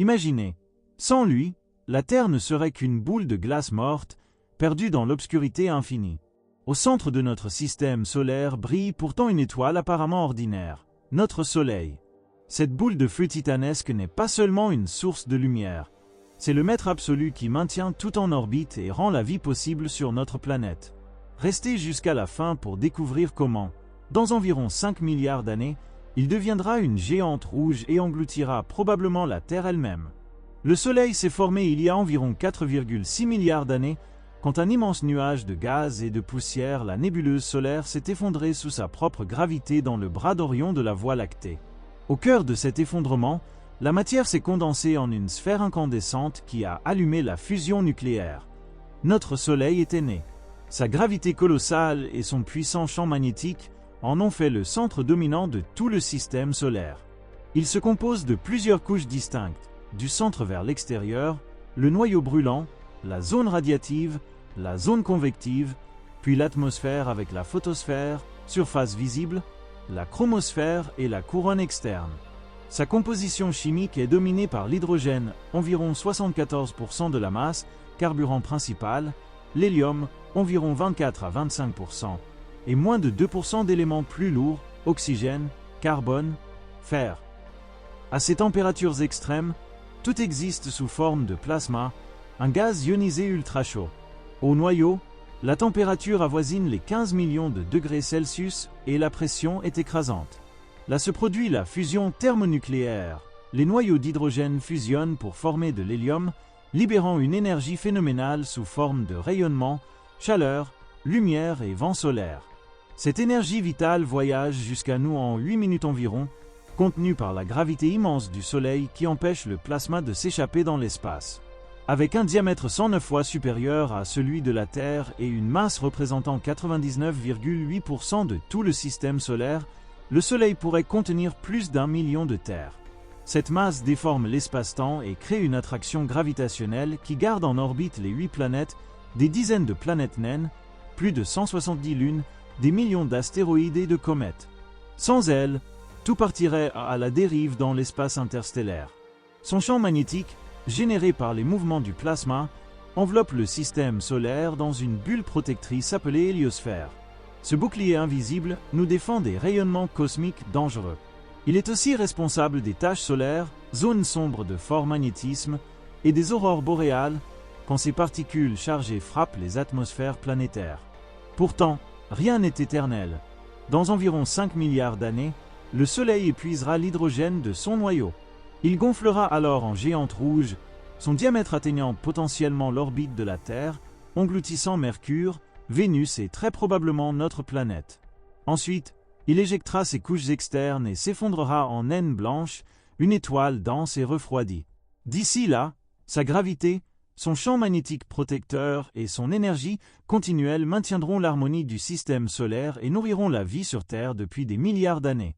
Imaginez, sans lui, la Terre ne serait qu'une boule de glace morte, perdue dans l'obscurité infinie. Au centre de notre système solaire brille pourtant une étoile apparemment ordinaire, notre Soleil. Cette boule de feu titanesque n'est pas seulement une source de lumière, c'est le maître absolu qui maintient tout en orbite et rend la vie possible sur notre planète. Restez jusqu'à la fin pour découvrir comment, dans environ 5 milliards d'années, il deviendra une géante rouge et engloutira probablement la Terre elle-même. Le Soleil s'est formé il y a environ 4,6 milliards d'années, quand un immense nuage de gaz et de poussière, la nébuleuse solaire, s'est effondrée sous sa propre gravité dans le bras d'Orion de la Voie lactée. Au cœur de cet effondrement, la matière s'est condensée en une sphère incandescente qui a allumé la fusion nucléaire. Notre Soleil était né. Sa gravité colossale et son puissant champ magnétique en ont fait le centre dominant de tout le système solaire. Il se compose de plusieurs couches distinctes, du centre vers l'extérieur, le noyau brûlant, la zone radiative, la zone convective, puis l'atmosphère avec la photosphère, surface visible, la chromosphère et la couronne externe. Sa composition chimique est dominée par l'hydrogène, environ 74% de la masse, carburant principal, l'hélium, environ 24 à 25%, et moins de 2% d'éléments plus lourds, oxygène, carbone, fer. À ces températures extrêmes, tout existe sous forme de plasma, un gaz ionisé ultra chaud. Au noyau, la température avoisine les 15 millions de degrés Celsius et la pression est écrasante. Là se produit la fusion thermonucléaire. Les noyaux d'hydrogène fusionnent pour former de l'hélium, libérant une énergie phénoménale sous forme de rayonnement, chaleur, lumière et vent solaire. Cette énergie vitale voyage jusqu'à nous en 8 minutes environ, contenue par la gravité immense du Soleil qui empêche le plasma de s'échapper dans l'espace. Avec un diamètre 109 fois supérieur à celui de la Terre et une masse représentant 99,8% de tout le système solaire, le Soleil pourrait contenir plus d'1 million de terres. Cette masse déforme l'espace-temps et crée une attraction gravitationnelle qui garde en orbite les 8 planètes, des dizaines de planètes naines, plus de 170 lunes, des millions d'astéroïdes et de comètes. Sans elles, tout partirait à la dérive dans l'espace interstellaire. Son champ magnétique, généré par les mouvements du plasma, enveloppe le système solaire dans une bulle protectrice appelée héliosphère. Ce bouclier invisible nous défend des rayonnements cosmiques dangereux. Il est aussi responsable des taches solaires, zones sombres de fort magnétisme, et des aurores boréales, quand ces particules chargées frappent les atmosphères planétaires. Pourtant, rien n'est éternel. Dans environ 5 milliards d'années, le Soleil épuisera l'hydrogène de son noyau. Il gonflera alors en géante rouge, son diamètre atteignant potentiellement l'orbite de la Terre, engloutissant Mercure, Vénus et très probablement notre planète. Ensuite, il éjectera ses couches externes et s'effondrera en naine blanche, une étoile dense et refroidie. D'ici là, sa gravité, son champ magnétique protecteur et son énergie continuelle maintiendront l'harmonie du système solaire et nourriront la vie sur Terre depuis des milliards d'années.